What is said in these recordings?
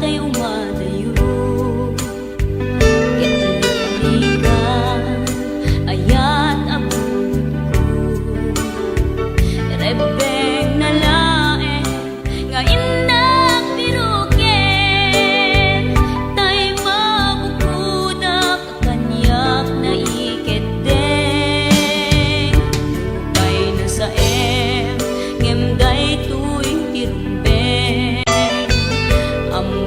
kay umadayo. Ketligan ayat abun ko, rebeng na lae nga indak piruken, tay mabukudak kanyak na iketdeng. Lupay na sa ngem day tuwing tirumbeng, amo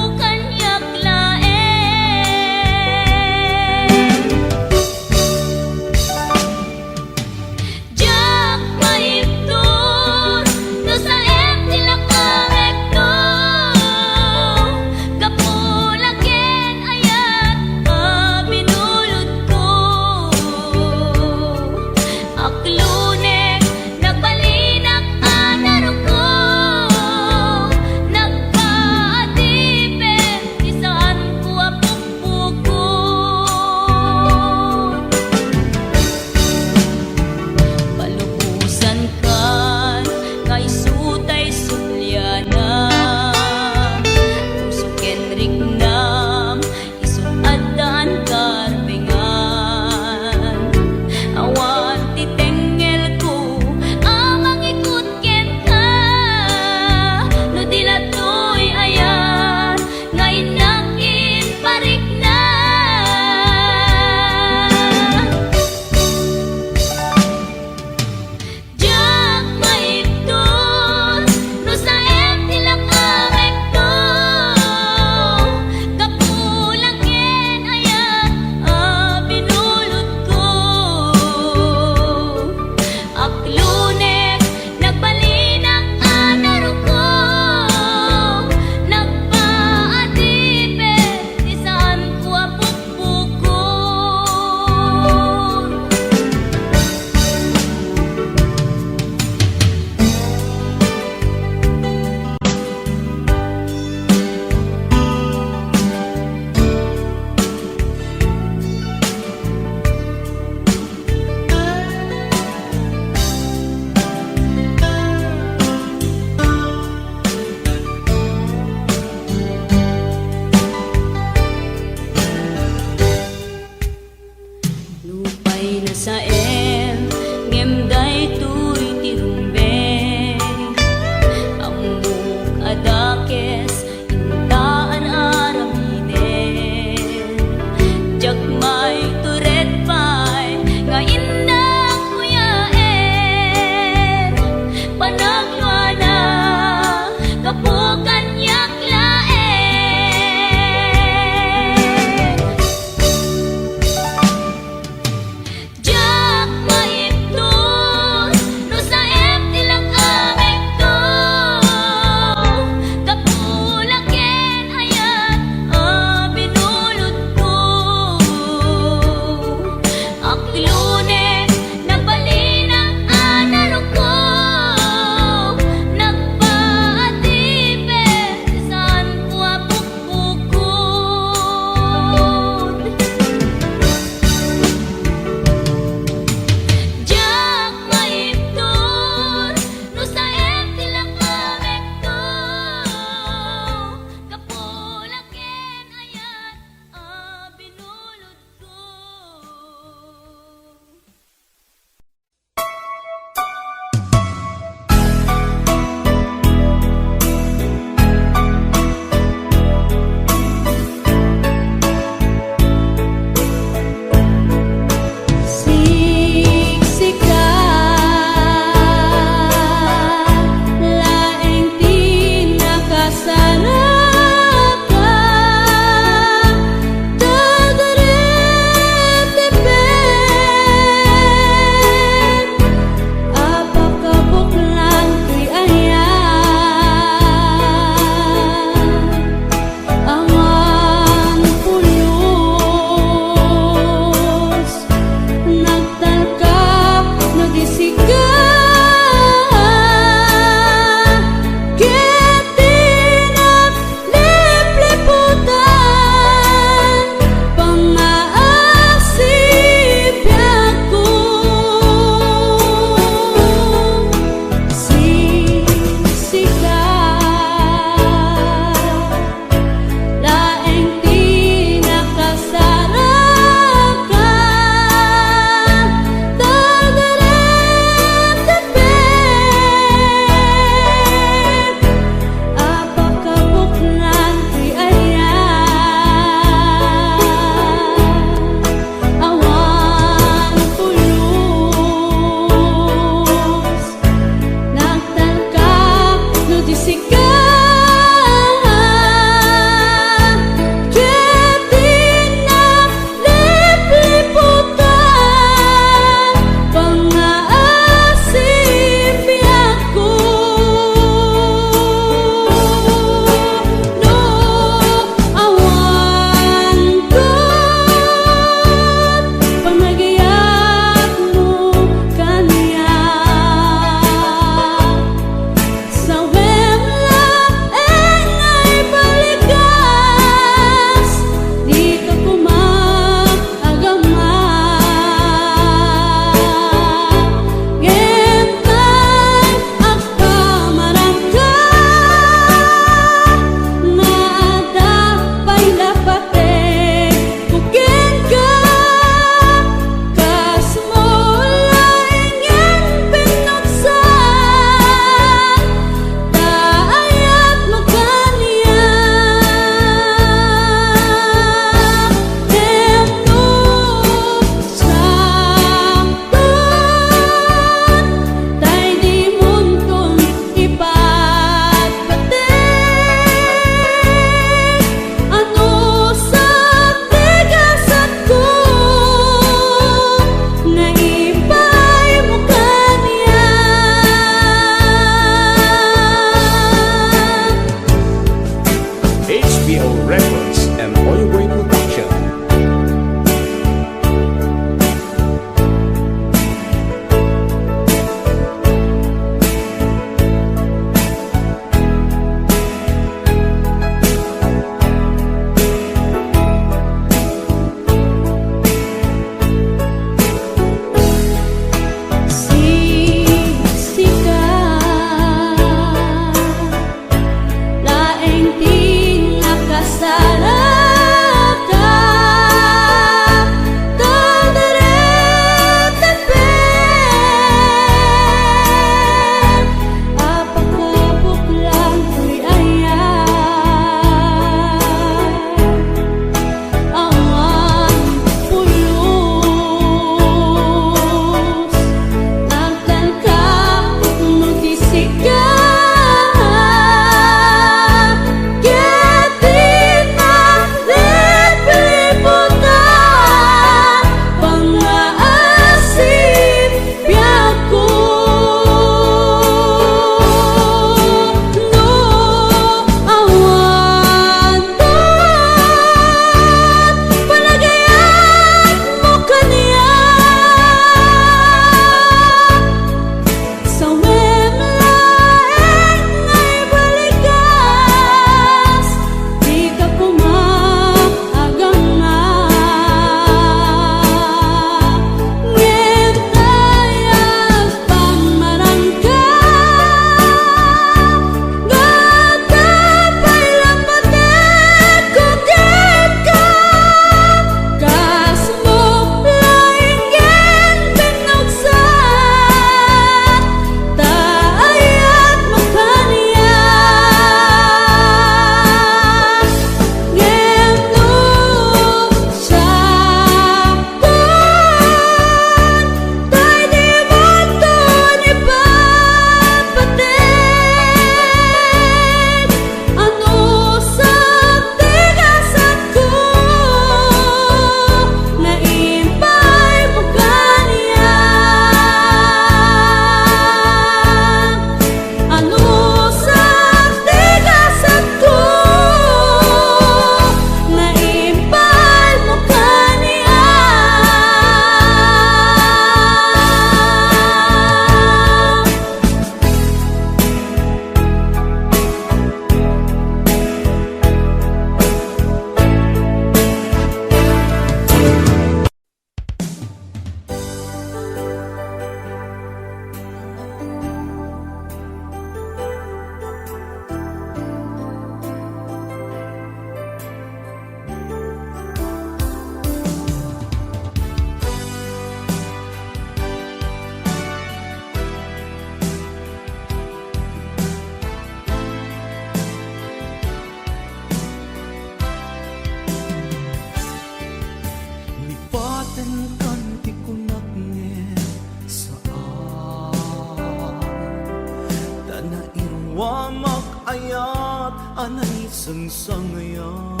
ayat anay sangsangayan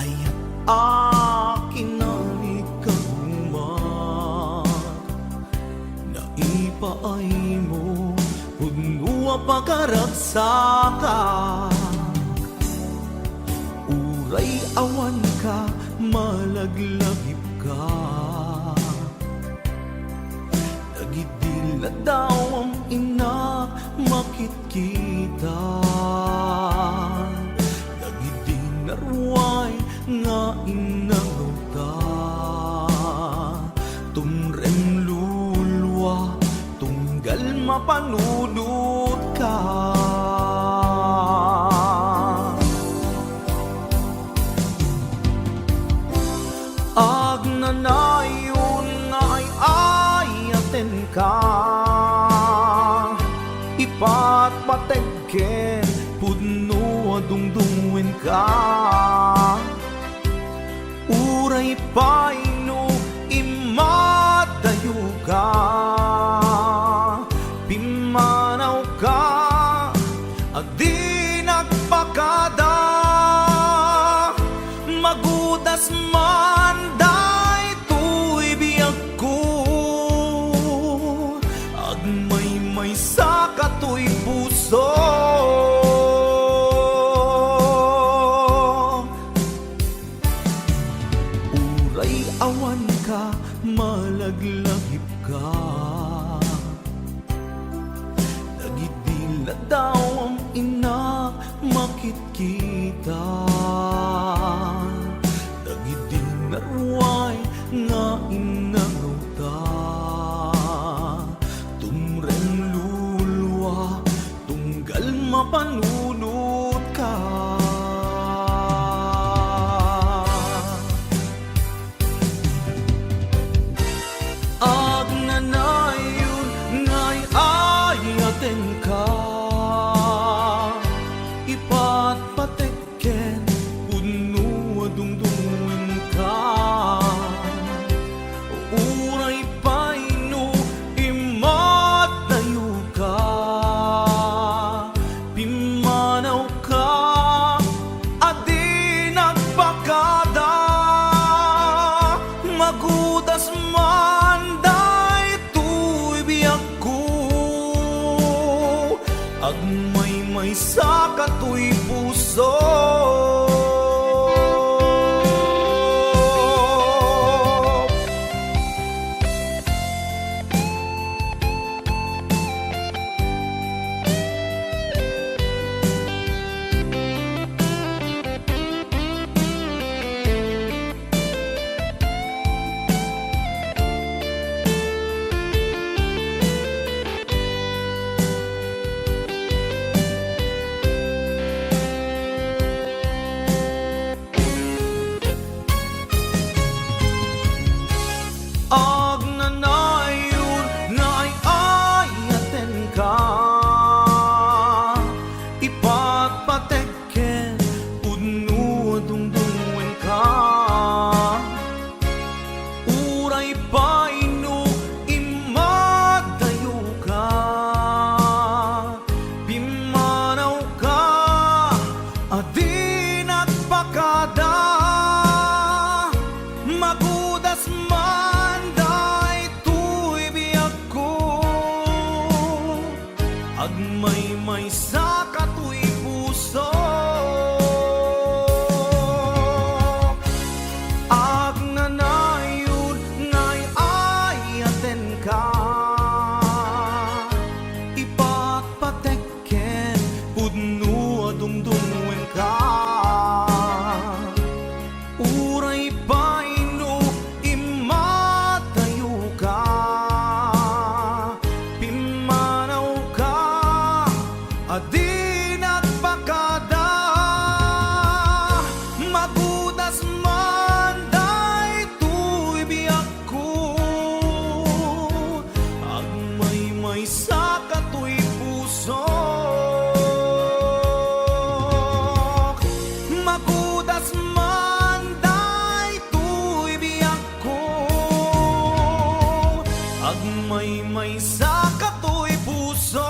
ayat akin nalikagumat naipaay mo punua pagkaragsakan uray awan ka malaglagip ka nagidil na daw ang ina makit kita nagidil na ruway nga inagaw ta tumrem lulwa tunggal mapanunod ka agnanayon nga ay ayaten ka ipat pategken pudno adungdungwen ka uray paino imadayo ka pimanaw ka adi nagpakada magudas man daytoy biyag ko agmay sa katoy puso uray awan ka malaglagip ka nagidil na daw ang ina makit kita nagidil na ruway nga inagaw ta tumreng lulwa tunggal mapanunod ka agnanayon nga'y ayaten ka ipat patekken puno adungdungin ka uray paino imatayo ka pimanaw ka adi nagpakada magudas man daytoy biyag ko agmay sa katoy puso agnanayon nga ay ayaten ka ipat patekken pudno adungdungwen ka uray paino imadayo ka pimanaw ka adi nagpakada magudas man daytoy biyag ko agmay sa katoy puso agnanayon nga'y ayaten ka ipat patekken pudno adungdungwen ka uray paino imatayo ka pimanaw ka adi nagpakada magudas man daytoy biyag ko agmay sa katoy puso magudas man daytoy biyag ko agmay sa katoy puso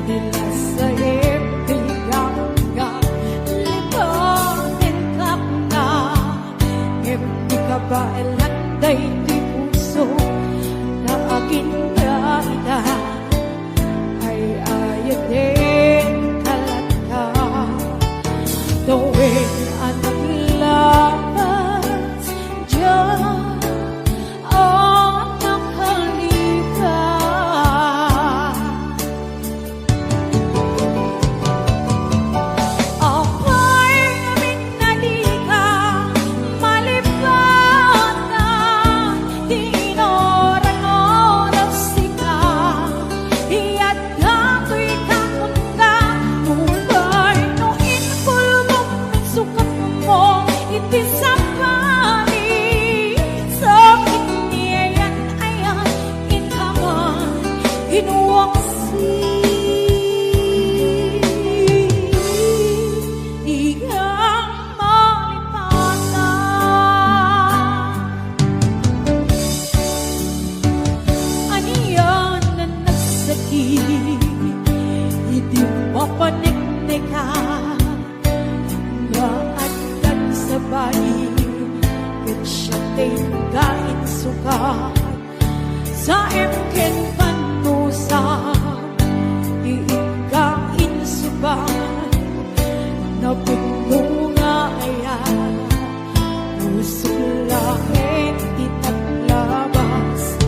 nila sa ibigang ka lipanin ka na hindi ka ba elanday di puso na aking kaina ay ayatin kalata tuwing anong labas dyan ang nakalipas. Apa'y namin na di ka malipatan, di inoran-oras ka, iyan dato'y kakunda, nubay noin kulmong sukat mo, itisapani, sakit niyan ayan, inkaman, inuwaksi. Igang malipatan aniyan na nagsakit hindi mapaniknik ka gaan kan sabay kat siya tinggain sukat sa emken panusan iinggain subat na bunga ayan puso langit itaglabas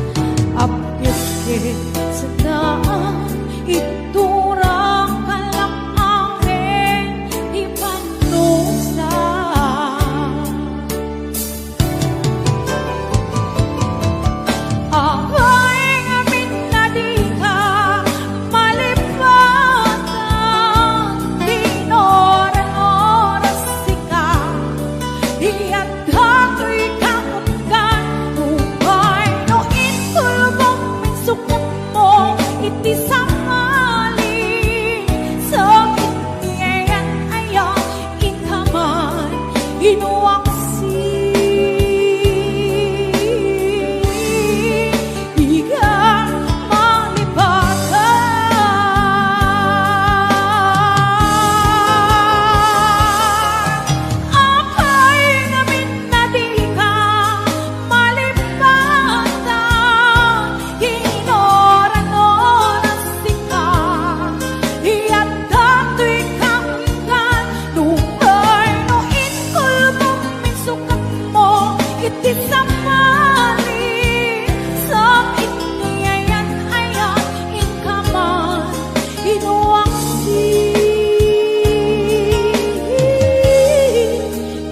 apit-kit sa daan iturang kalakangin ipanusan apa'y ngamin na di ka malipatan, di inoran-oras ka, iyan dato'y kakunggan, nubay noin kulmong minsukat mo, itisamali, sakit niyan ayan, inkaman, inuwaksi. Igang malipatan apa'y namin na di ka malipatan, inoran-oras ka, iyan dato'y kakunggan, nubay noin kulmong minsukat mo, itisamali, sakit niyan ayan, inkaman, inuwaksi.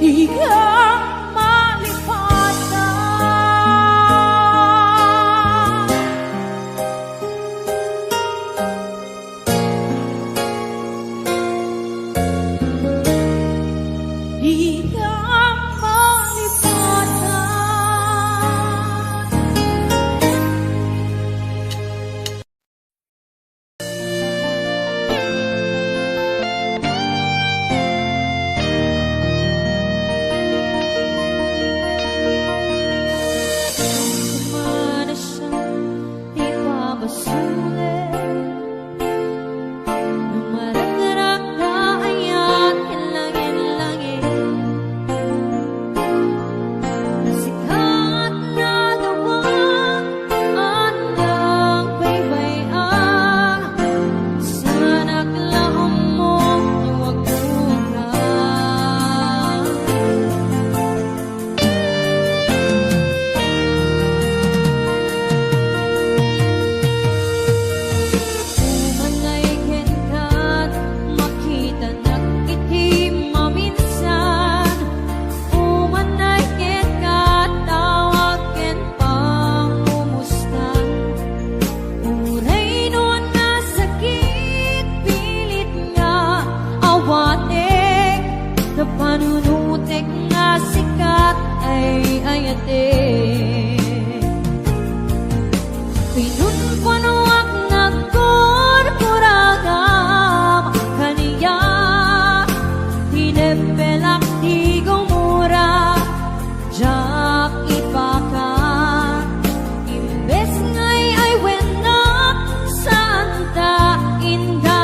Igang malipatan igang malipatan. Kumana siyang di papasulit, lumarag-rag na ayan, kilangin-langin, sikat na dawang at nagbaybayan, sa naglaom mong iwag-ugan. Umangay kenkat, makita nag-itim maminsan. Umanay kenkat, tawag ken pangumustan. Uray nun nga sakit, pilit nga awatek, na panunutek nga sikat ay ayatek. Pinunpunuak nagkurkuragam kaniya, tinepelak di gumura, jak ipakan, imbes ngay ay wenak, santa inda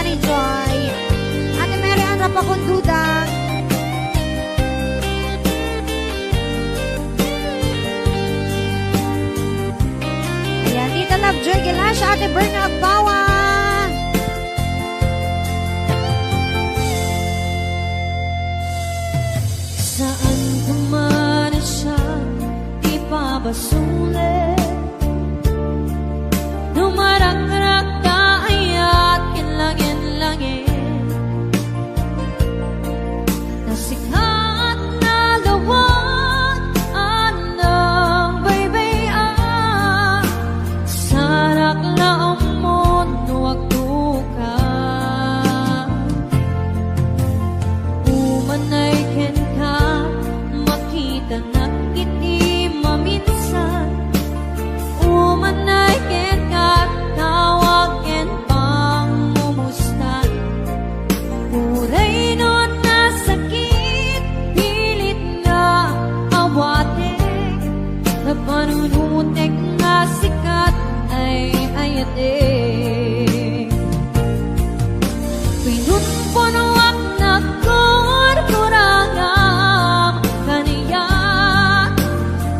ni Joy. Ate Mary Ann Rapacundudang. Ayan, Tita Lovejoy Gilasha, Ate Berna Agbawa. Saan kumana siya, di pa ba sulit? Numarak-rak kaayat, kinlangin-langin. Nasikhat na lawag, anong baybayan. Sarak na umon, nuwag duka. Umanay ken ka, makita na kiti maminsan. Umanay ken ka, tawag ken pang mumustan. Puray nun na sakit, pilit na awatek. Na panunutek nga sikat ay ayatek. Pinunpunuak na kurkurangam kaniya.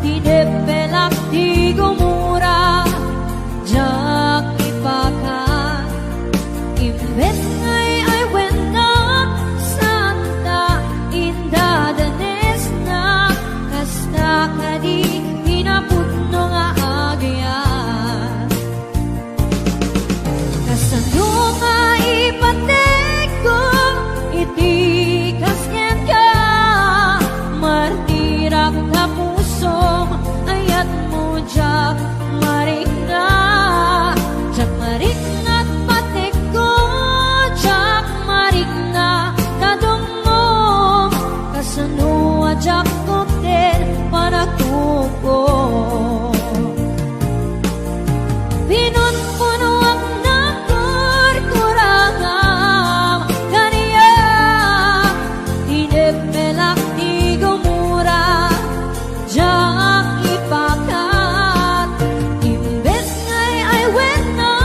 Di depelak di gumura, jak ipakat. Imbes ngay ay wenda, santa inda danes na. Kasta kadi hinaputno nga agyan. Kasano nga ipatek ko, iti kasken ka. Martirak na pusom, ayat mo jak maringa. Jak maringat patek ko, jak maringa kadumom. Kasano jak koktel panagtuko. Pinunpunuak na kurkurangam kaniya. Hinepelak di gumura, jak ipakat. Imbes ngay ay wena,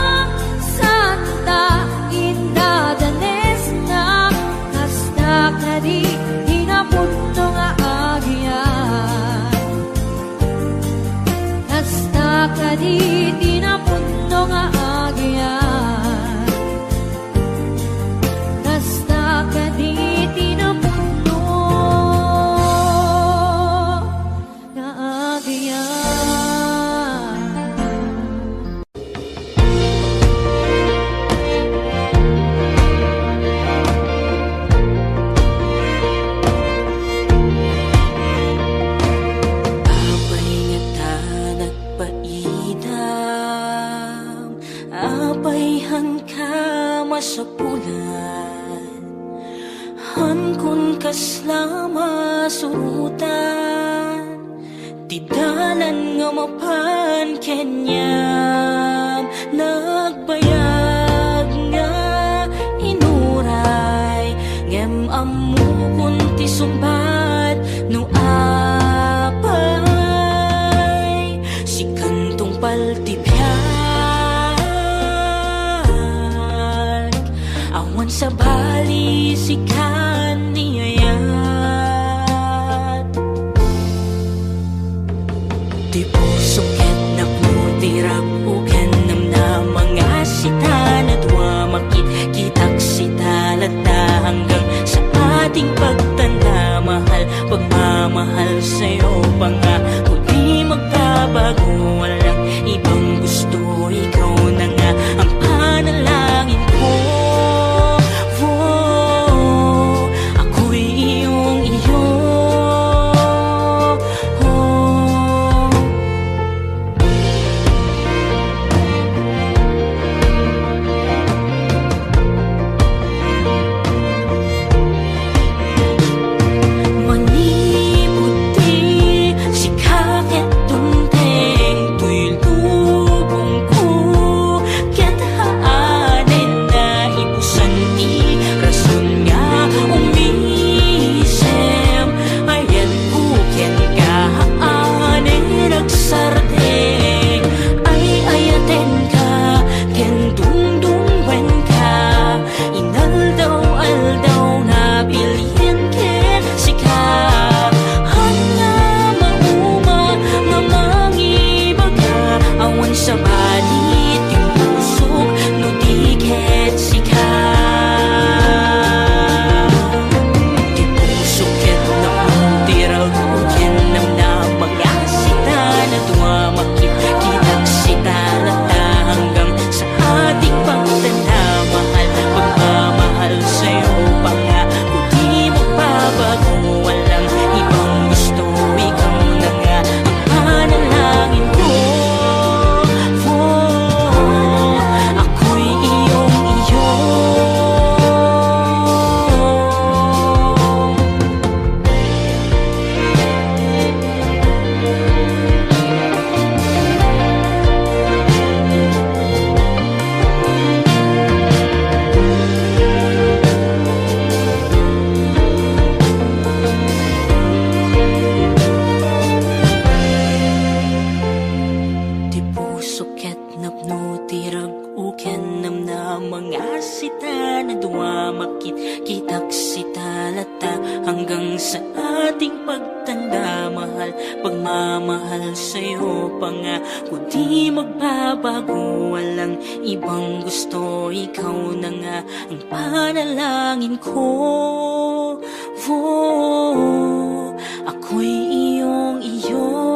santa inda danes na. Kasta kadi hinaputno nga agyan. Kasta kadi tinaputno nga agyan. Kasta kadi tinaputno nga agyan. Apay nga ta nagpaidam, apay han ka masapulan. Han kun kaslama surutan, tidalan nga mapan kenyam. Nagbayag nga inuray, ngem amu kun ti sumbat no apay. Si kantong paltipyag, awan sa bali si kaniyayat. Di pusong ket nakutirap ugan nam na mga sita na dwa makit-kitak sita lata hanggang sa ating pagtanda. Mahal, pagmamahal sa'yo pa nga huli magbabago. Walang ibang gusto, ikaw na nga ang panalangin ko. Oh, suket napno tirag uken namna mga sita na duwa makit kitak sita lata hanggang sa ating pagtanda mahal pagmamahal sa'yo pa nga kundi magbabago walang ibang gusto ikaw na nga ang panalangin ko ako'y iyong iyo.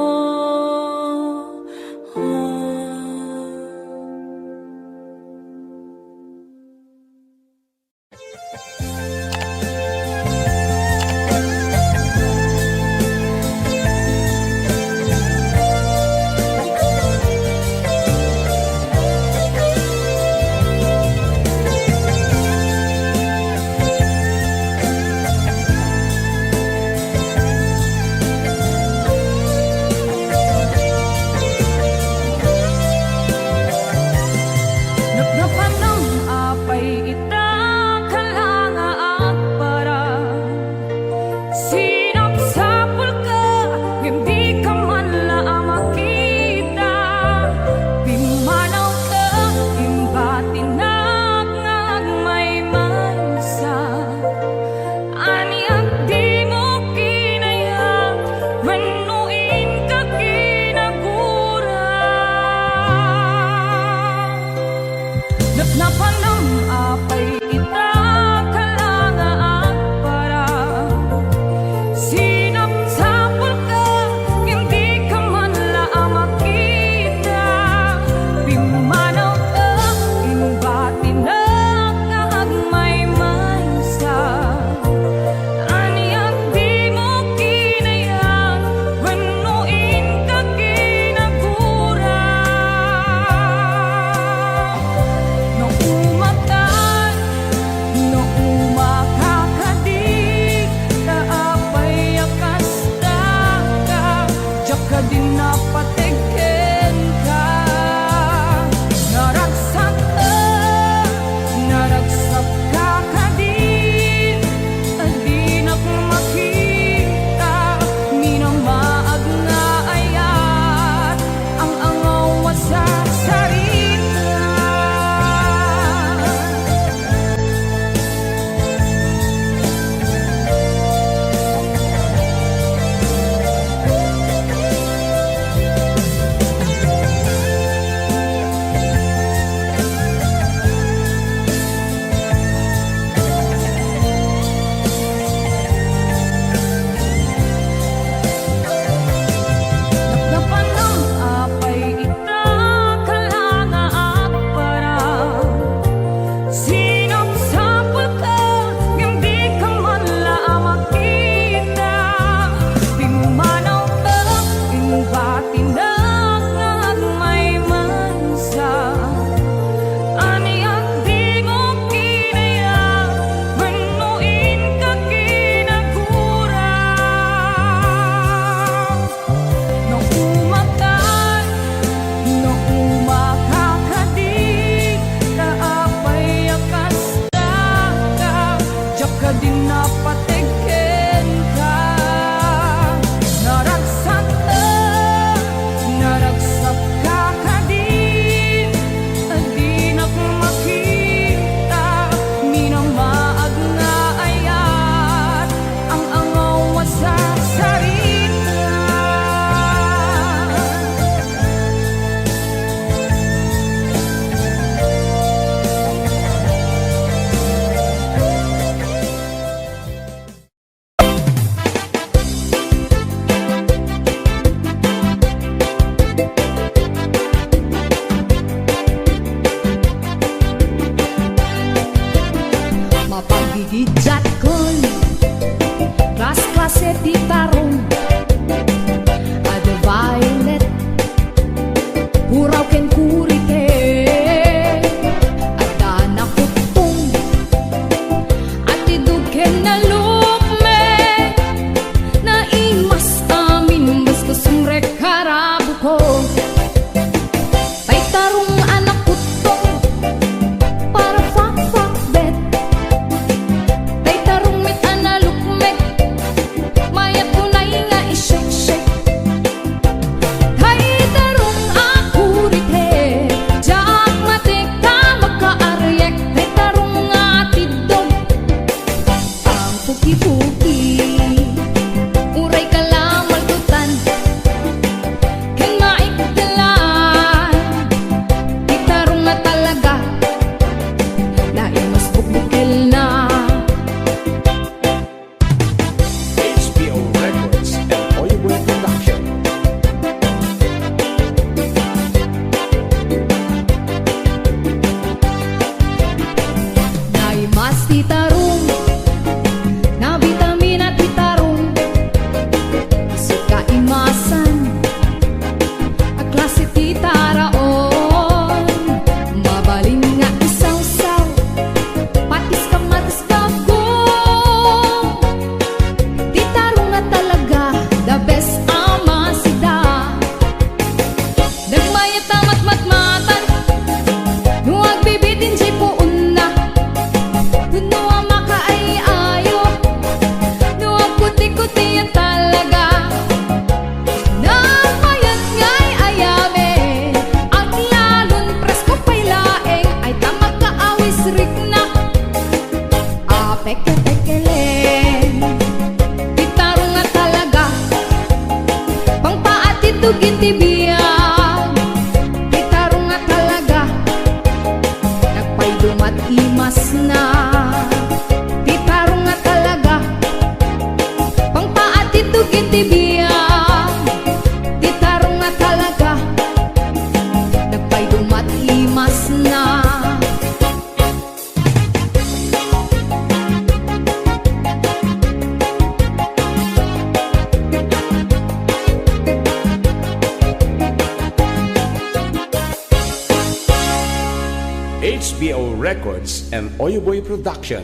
HBO Records and Oyoboy Production.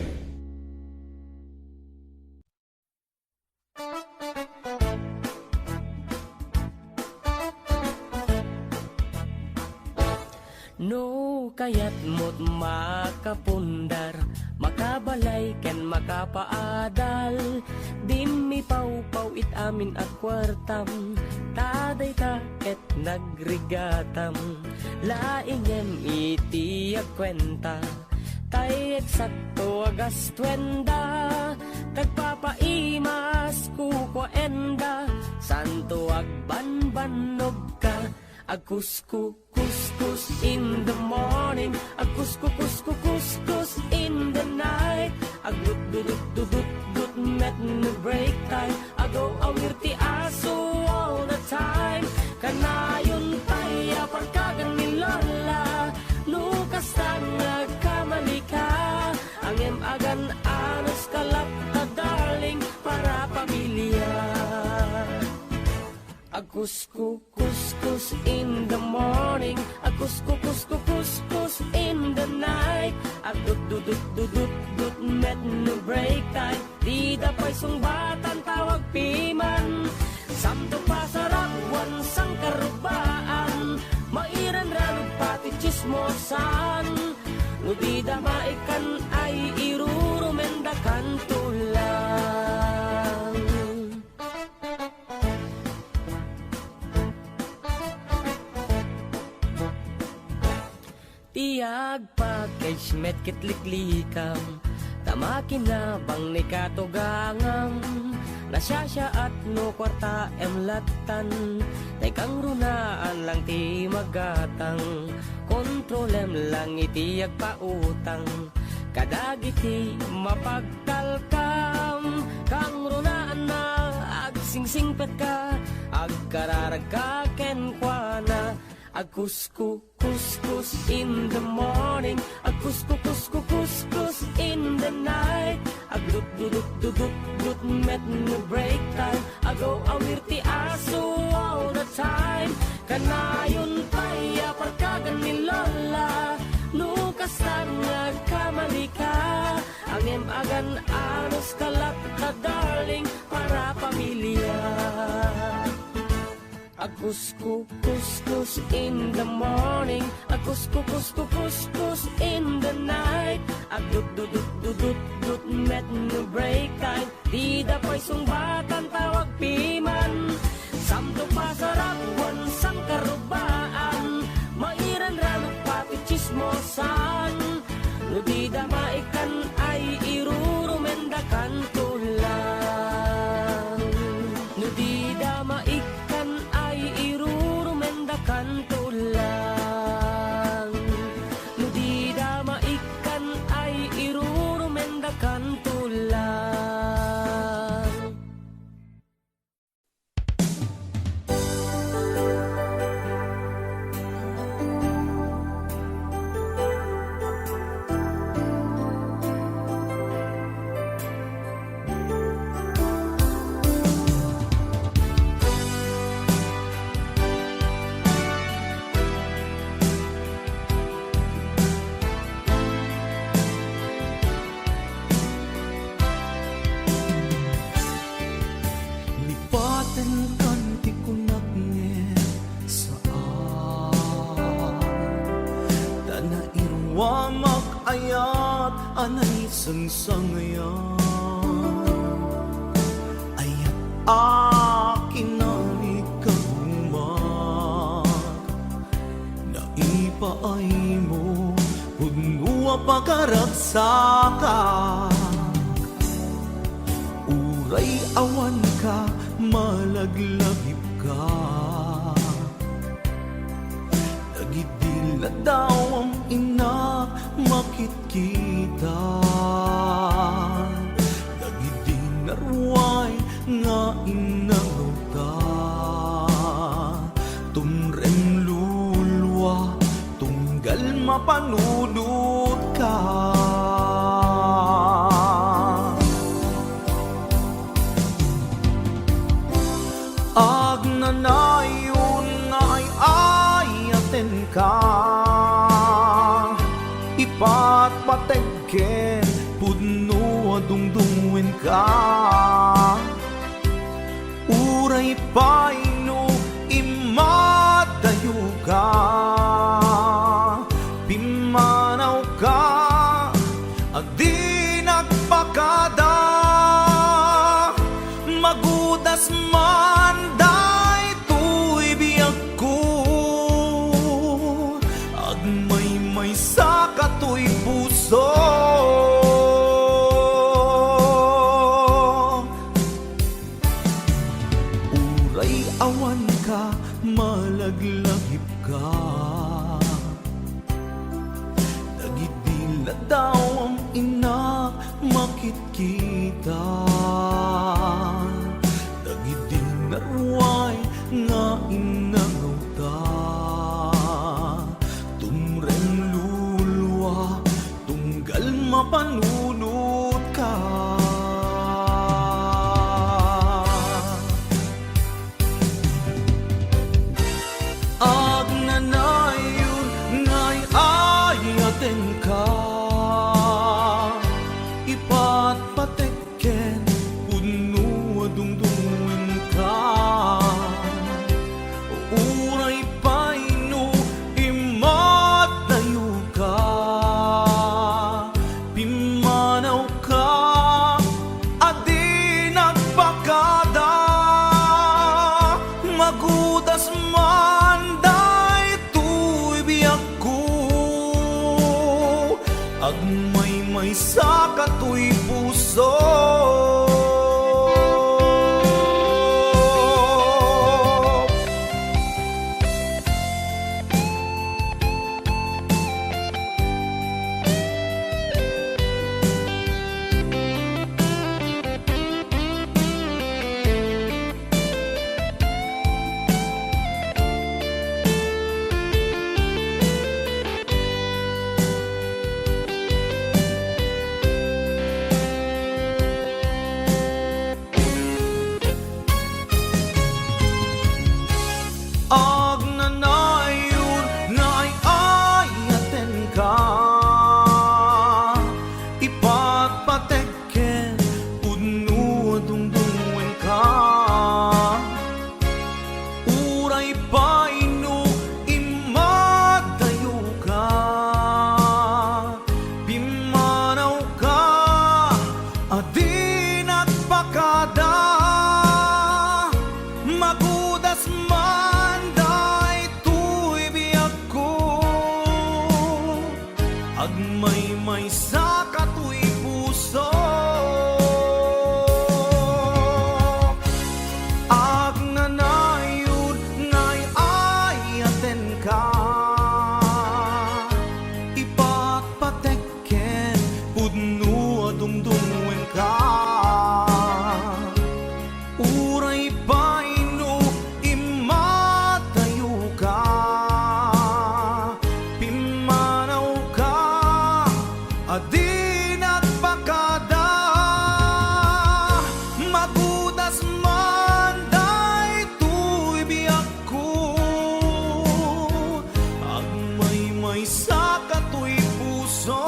No kayat mo't makapundar, makabalay ken makapaadal. Dimmi pau-pau it amin at kwartam, taday ta ket nagrigatam. Laingem iti agkwenta, tay eksakto agas twenda. Tagpapaimas kukwaenda, santo agbanbanog ka. Akuskus in the morning, akuskus in the night. Agdut met no break time, agaw awir ti aso all the time. Kanayon tayo pagkagan ni Lola, nukas na nagkamali ka. Ang agan anos kalap na darling para pamilya. Akuskus in the morning, akuskus in the night. Agdut met no break time, di dapay sungbatan tawag piman. Samto pasarap wansang karubaan, mairan ranong pati chismosan. No di damaikan ay irurumendakan tulang. Tiag package met kitliklikam, tamakin na bang ni katugangam. Nasyasya at no kwarta emlatan, tay kang runaan lang ti magatang. Kontrolem lang iti agpautang, kadagiti mapagtalkam. Kang runaan na agsingsingpet ka, agkararag ka kenkwana. Akuskus in the morning, akuskus in the night. Agdut met no break time, agaw awir ti aso all the time. Kanayon tayo pagkagan ni Lola, nukas na nagkamali ka. Ang agan anos kalap na darling para pamilya. Akuskus in the morning, akuskus in the night. Agdut met no break time, di dapay sungbatan tawag piman. Samto pasarap wansang karubaan, mairan ranong pati chismosan. No di damaikan ay irurumendakan tulang. No di damaikan ay irurumendakan tulang. No di damaikan ay irurumendakan tulang. Lipatan kan ti kunak nge saan Tana irwa mag-ayat anay sangsangayan. Ayat akin na ikagumat, naipaay mo punua pagkaragsakan. Uray awan ka, malaglagip ka. Nagidila daw ang ina, makitkita. Nagidinarway nga inaruta. Tumrem lulwa, tunggal mapanudot ka. Agnanayon nga ay ayaten ka, patengken pudno dungdungwen ka uray paino imadayo ka pimanaw ka adi nagpakada magudas man day tuy biyag ko agmay sa katoy puso uray awan ka malaglagip ka dagidila daw ang inak makitkita dagidin naruay nga inangaw ta tumren lulwa tunggal mapanunot ka agnanayon ngay ayaten ka ipat pateken puno dungdungin ka uray paino imat tayo ka pimanaw ka adi nagpakada magudas man day tuy biyag ko agmay sa katoy puso agnanayon ngay ayaten ka ipat pateken puno dungdungin ka uray paino imadayo ka pimanaw ka adi nagpakada magudas man day tuy biyag ko agmay sa katoy puso agnanayon ngay ayaten ka ipat pateken pudno dungdungin ka uray paino imatayo ka pimanaw ka adi nagpakada magudas man day tuy biyag ko agmay sa katoy puso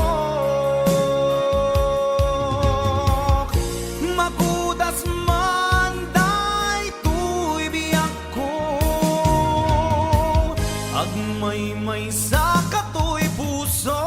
magudas man day tuy biyag ko agmay sa katoy puso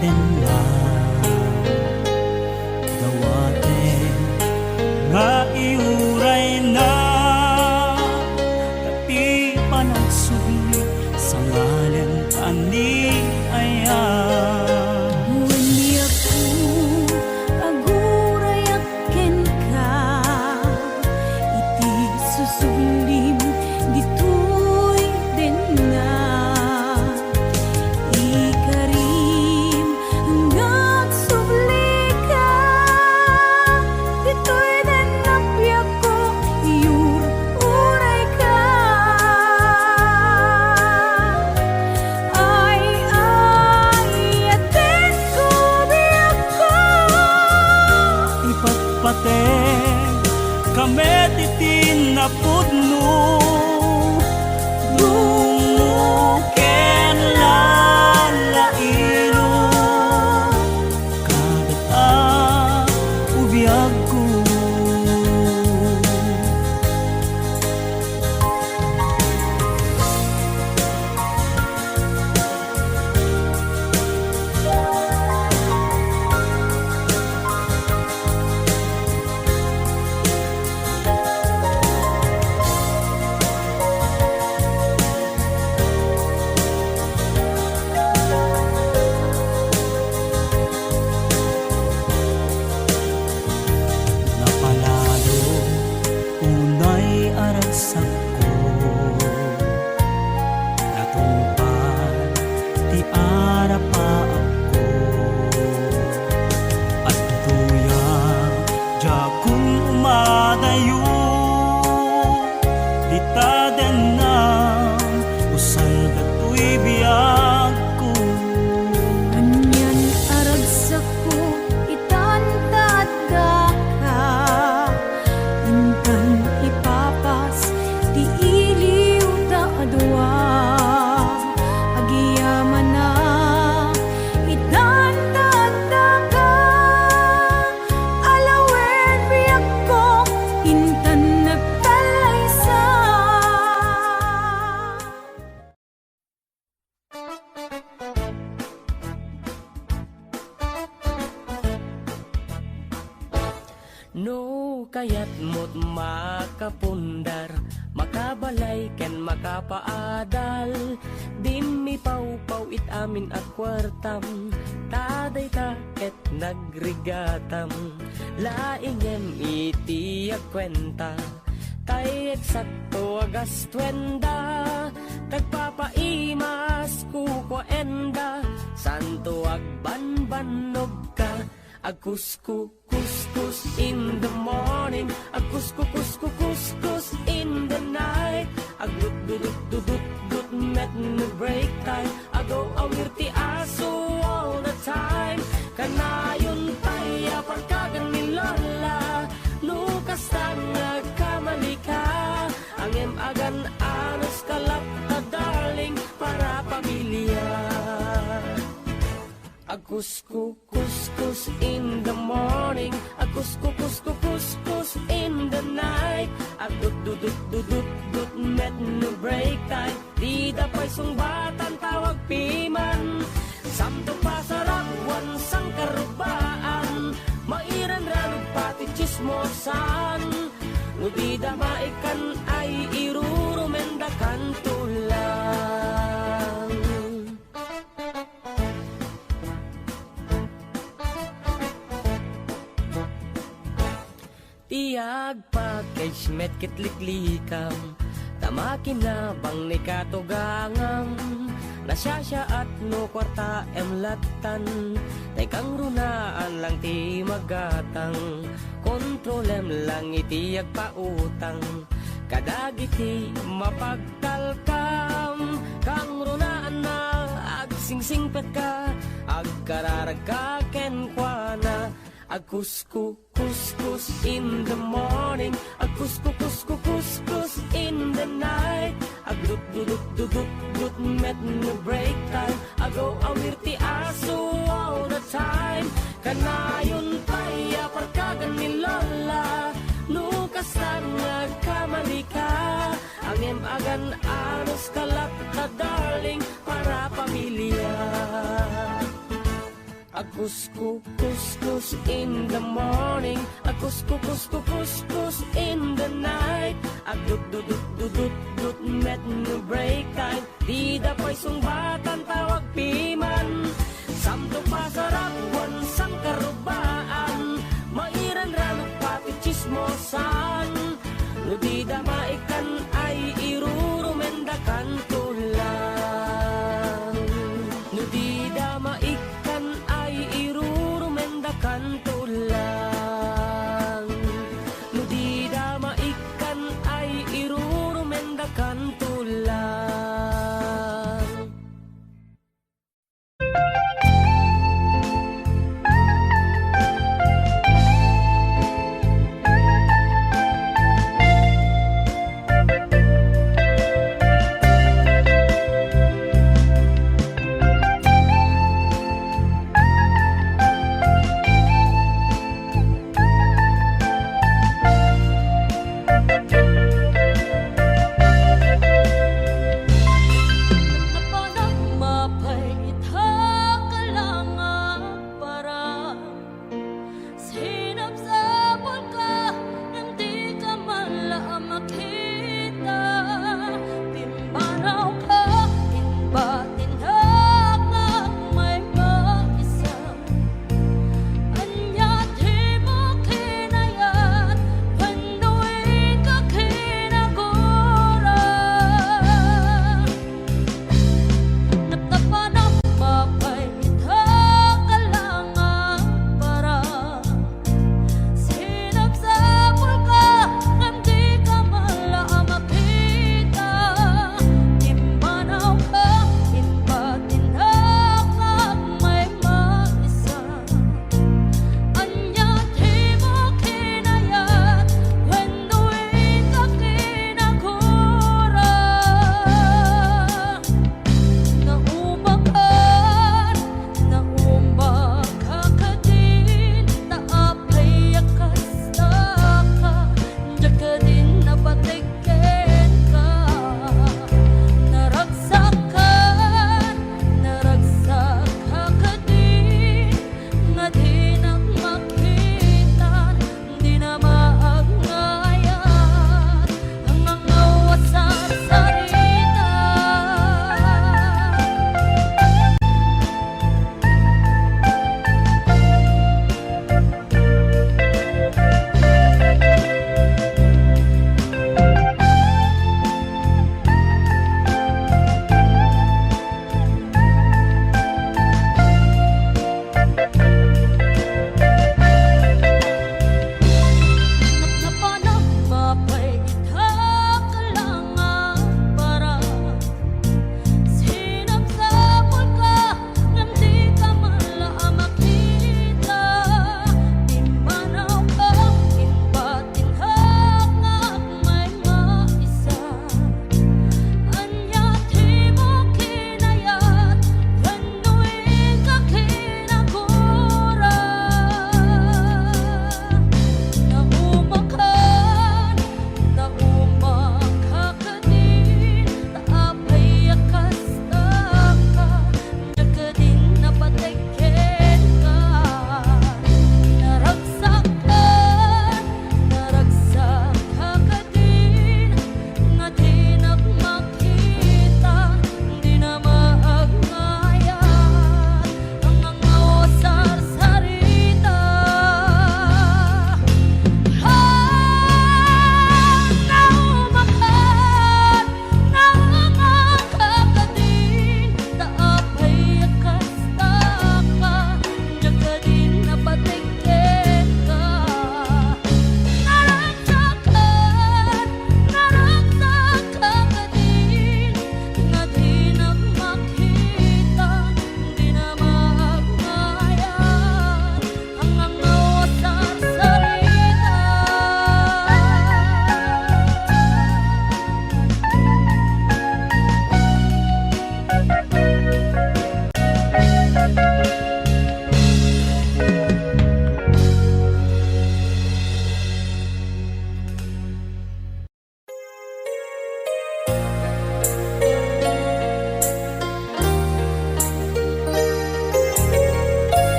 den na gawaten nga iuray na dati pa nagsubli sa ngalan ani ayan. Wani ako aguray aken ka, iti susublim ditoy den na. Ikarim hanggang subli ka, ditoy den napiyak ko, iuray ka. Ay, atin ko biyak ko, Ipatpateng kami titin na pudno dumuken lalailo kadata ubiyag ko. Napalalo unay aragsak ko, natungpad ti ara pa ako at tuya jakun umadayo dita den na usal datoy biyag ko. anyan aragsak ko, itantad ka, intan ipapas, di iliw ta adwa, agiyaman na, itantad ka, alawen biyak ko, intan nagkalaysa. No kayat mo't makapundar, makabalay ken makapaadal, din mi pawpaw it amin at kwartam, taday ta ket nagrigatam, laingem iti agkwenta, tay eksakto agas twenda, tagpapaimas kukwaenda, santo agbanbanog ka. Agkuskus in the morning, agkuskus in the night, agdut met no break time, ago awir ti aso all the time, kanayon taya pagkagan ni Lola, nukas tang nagkamali ka, angem agan anos kalap na darling para pamilya. Agkuskus in the morning, agkuskus in the night, agdut met no break time, di dapay sungbatan tawag piman, samto pasarap wan sang karubaan, mairan ranong pati chismosan, no di damaikan ay irurumendakan tulang. Tiag package met kitliklikam, tamakin na bang ni katugangam, nasyasya at no kwarta emlatan, tay kang runaan lang ti magatang, kontrolem lang iti agpautang, kadagiti mapagtalkam, kang runaan na agsingsingpet ka, agkararag ka kenkwana, agkuskus in the morning, agkuskus in the night, agdut met no break time, ago awir ti aso all the time, kanayon taya parkagan ni Lola, nukas tang nagkamali ka, angem agan anos kalap na darling para pamilya. Couscous in the morning, couscous in the night. Dut met no break time. Di dapay sungbatan tawag piman. Samto pasarap wansang karubaan. Mairan ranok pati chismosan. No di damaikan ay irurumendakan tulang. No di damaikan ay irurumendakan tulang. No di damaikan ay irurumendakan tulang.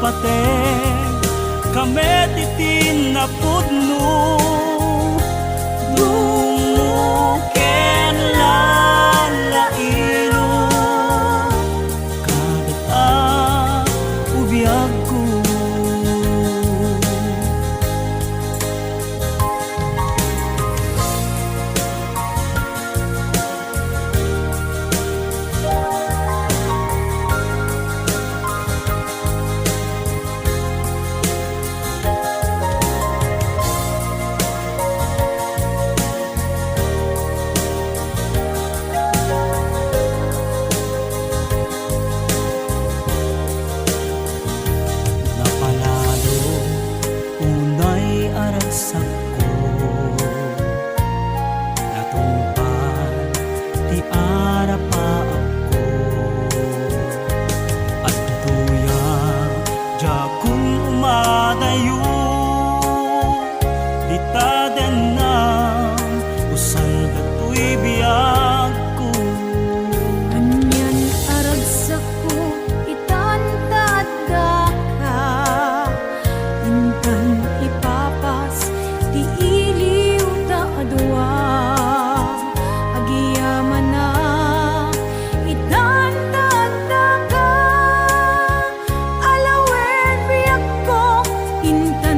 pate kami titin na pudno dumuken lalailo kadata ubiyag ko. Napalalo unay aragsak ko natungpad ti ara pa ako at tuya jakun umadayo ditaden na usan datoy biyag ko. Anyan aragsak ko itantad ka intan ipapas ti iliw ta adwa agiyaman na itantad ka alawen biyak ko intan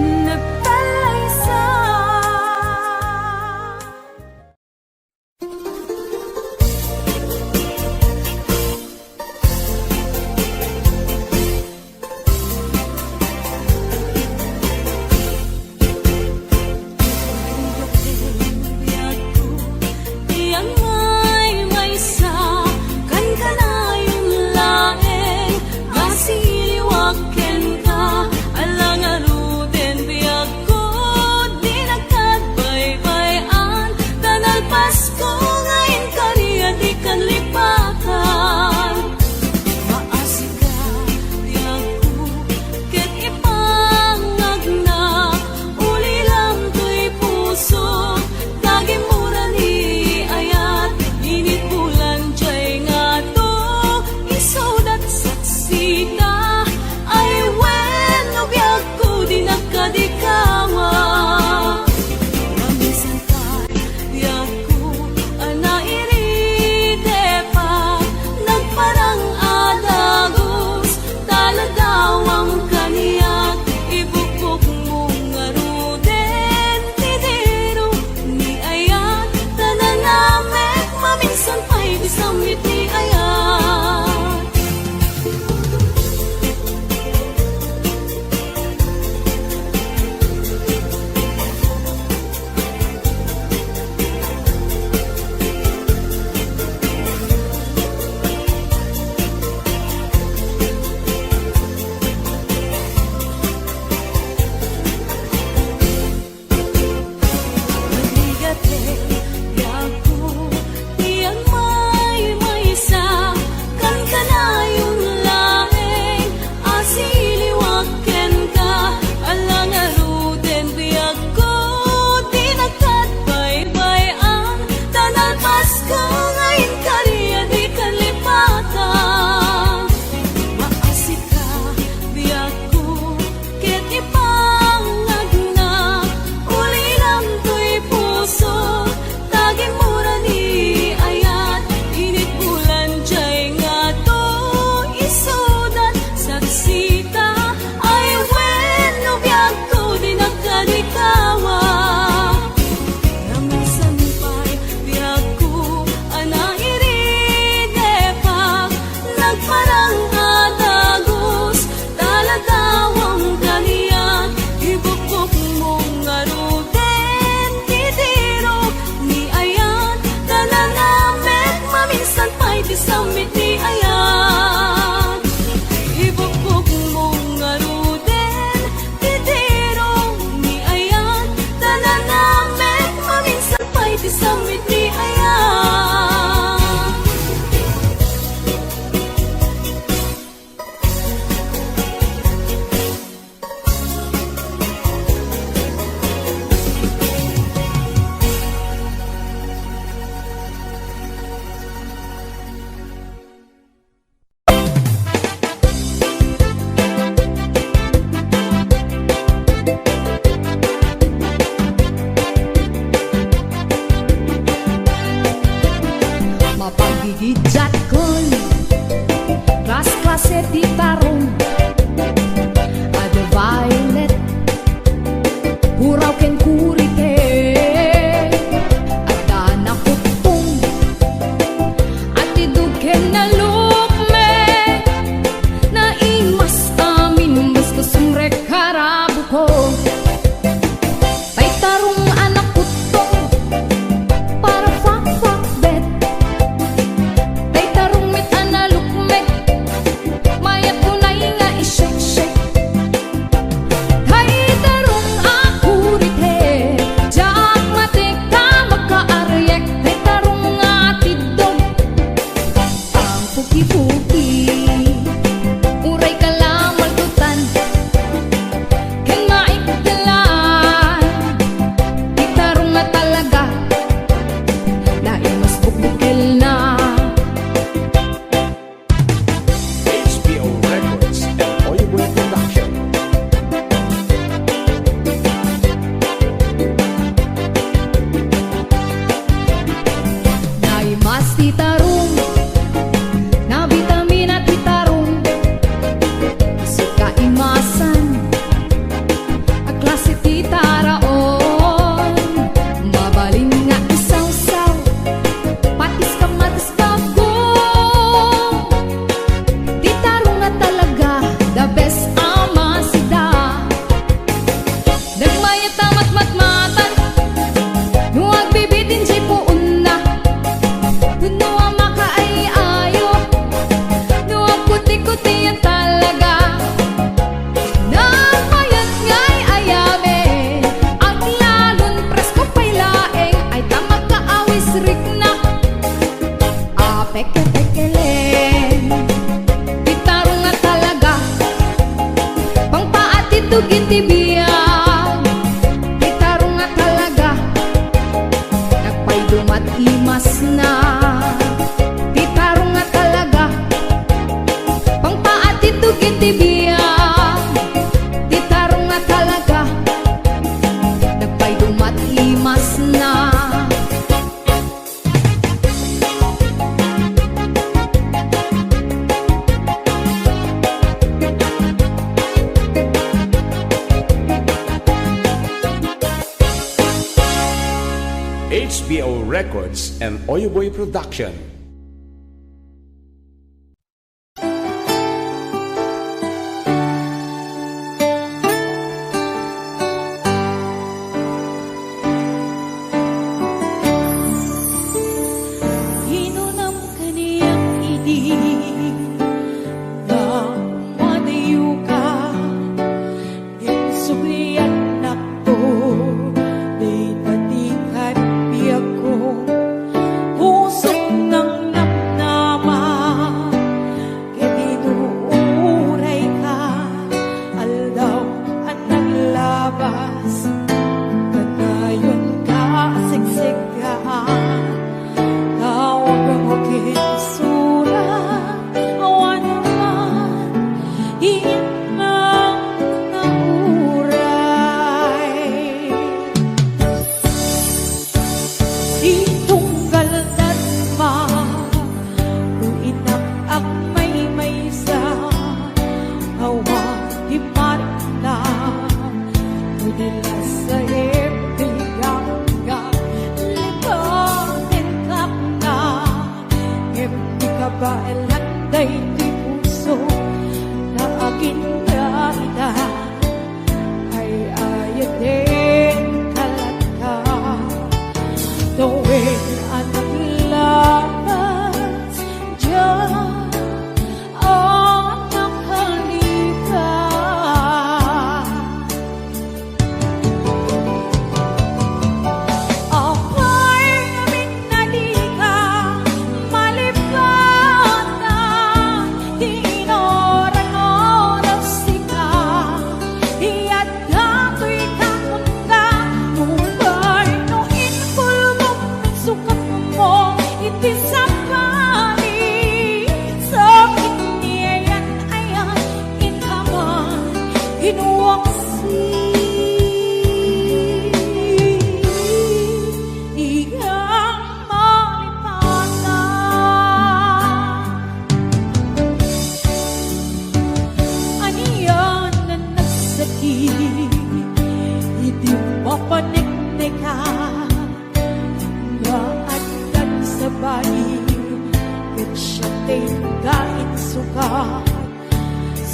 klase di tarong Ada violet Puraw ken kurite Ada nakutong At idug ken nalukme Na imas amin Basta sumrek harabu ko Tay tarong anak kutong Para fak-fak bet Tay tarong mit analukmek Mayat kunay nga ishake-shake Tay tarong akurite Jak matik ka magka-aryek Tay tarong nga tidog Ang puki-puki Uray ka lang maldutan Ken maikdalan Tay tarong nga talaga Lain mas bukbukil na HBO Records and Oyoboy Production. Naimas ti tarong Na vitamina ti tarong Isip ka imasan Ang klase ti taraon Mabalin nga isaw-saw Patis ka matis bagong Ti tarong nga talaga The best ama sida Nagmayat tamat matmatan Nuwag bibitin jay puun na Puno ang makaayayo Nuwag kuti-kuti yan talaga Nagmayat nga'y ayame Ang lalon presko pa'y laeng Ay tamag kaawis rik na Peke-pekelen Gitarong nga talaga Pangpaatitugin ti biyag Gitarong nga talaga Nagpaydumat imas na Gitarong nga talaga Pangpaatitugin ti biyag Gitarong nga talaga Nagpaydumat imas na HBO Records and Oyoboy Production. Hinunam kaniyang idi Na madayo ka Insubliyan nakto Di patikan biyag ko Pusok ng namnama Kedinuuray ka Aldaw ang naglabas Kanayon ka siksik ka Tawag ang kinsura Awan naman Inang nauray Di tunggal darma Luinak ak may sa Hawa di marna Udila sa ibigang ka Lipanin kak na Hindi ka ba elanday di puso Na akin kaida Ay ayatin kalat ka Tuwing anak labas Diyan anak halika Ako'y minalika Malipatan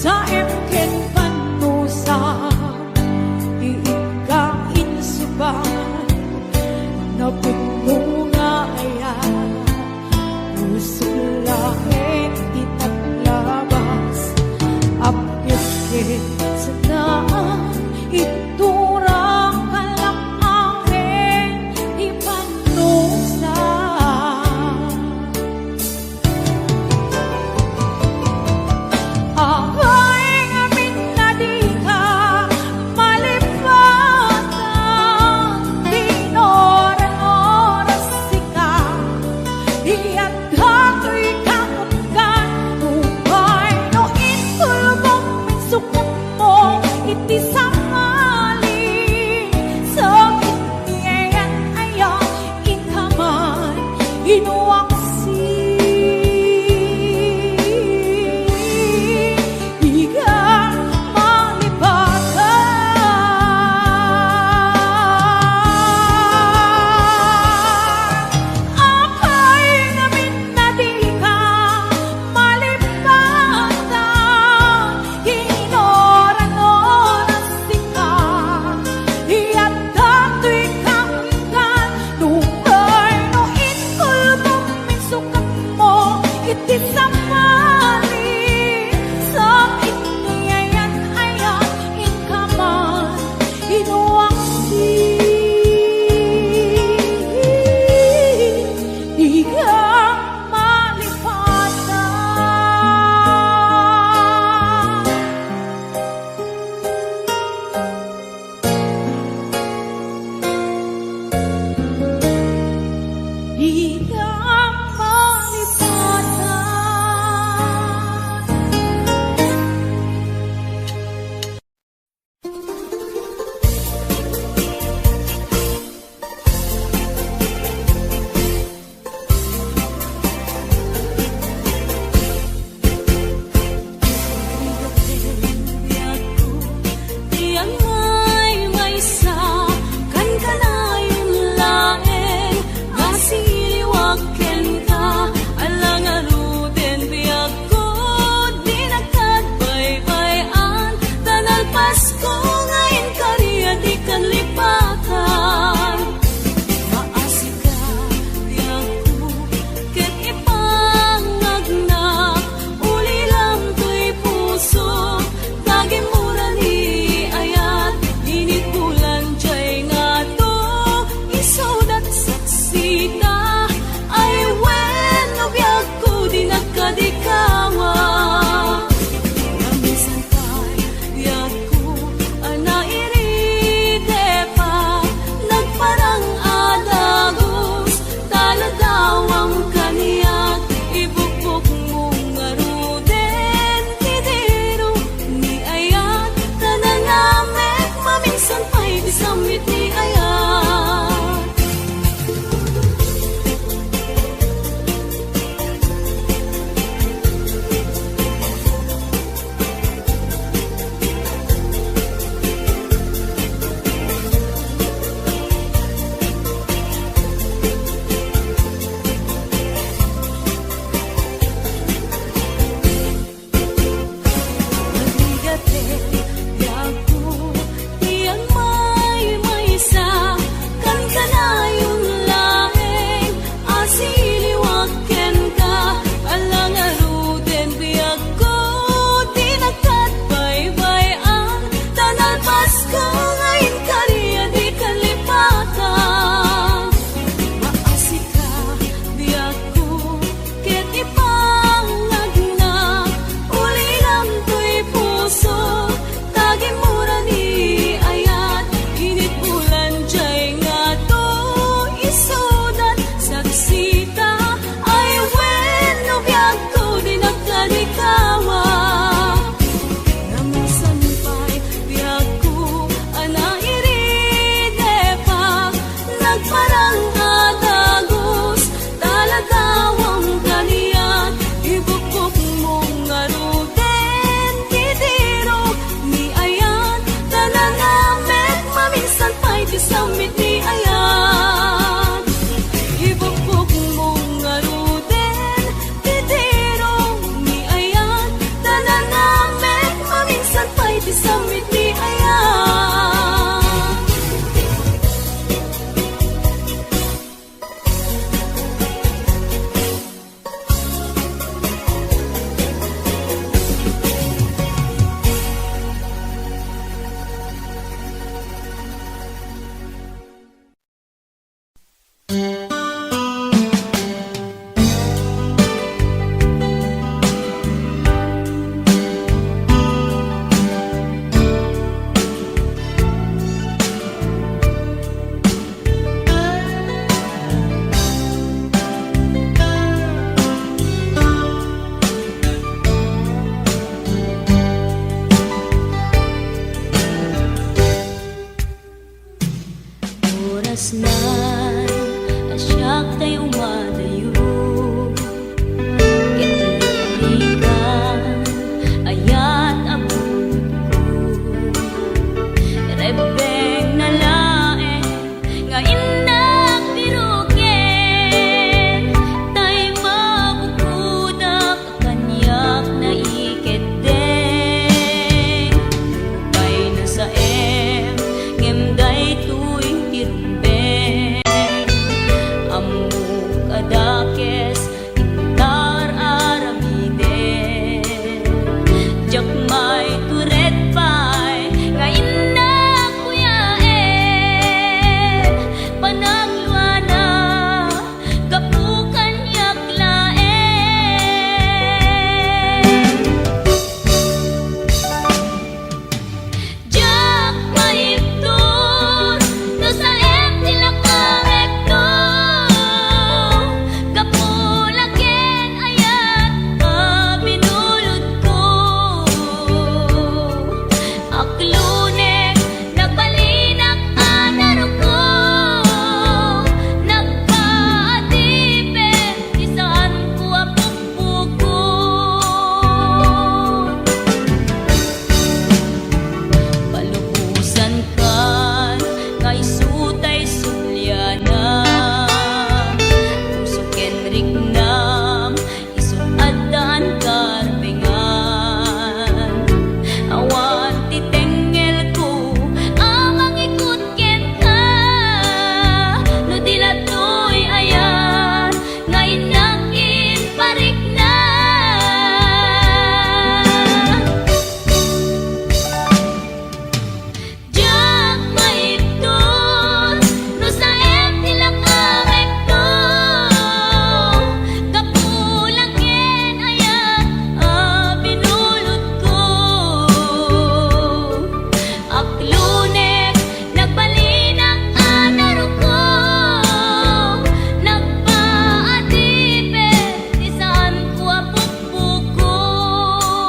sa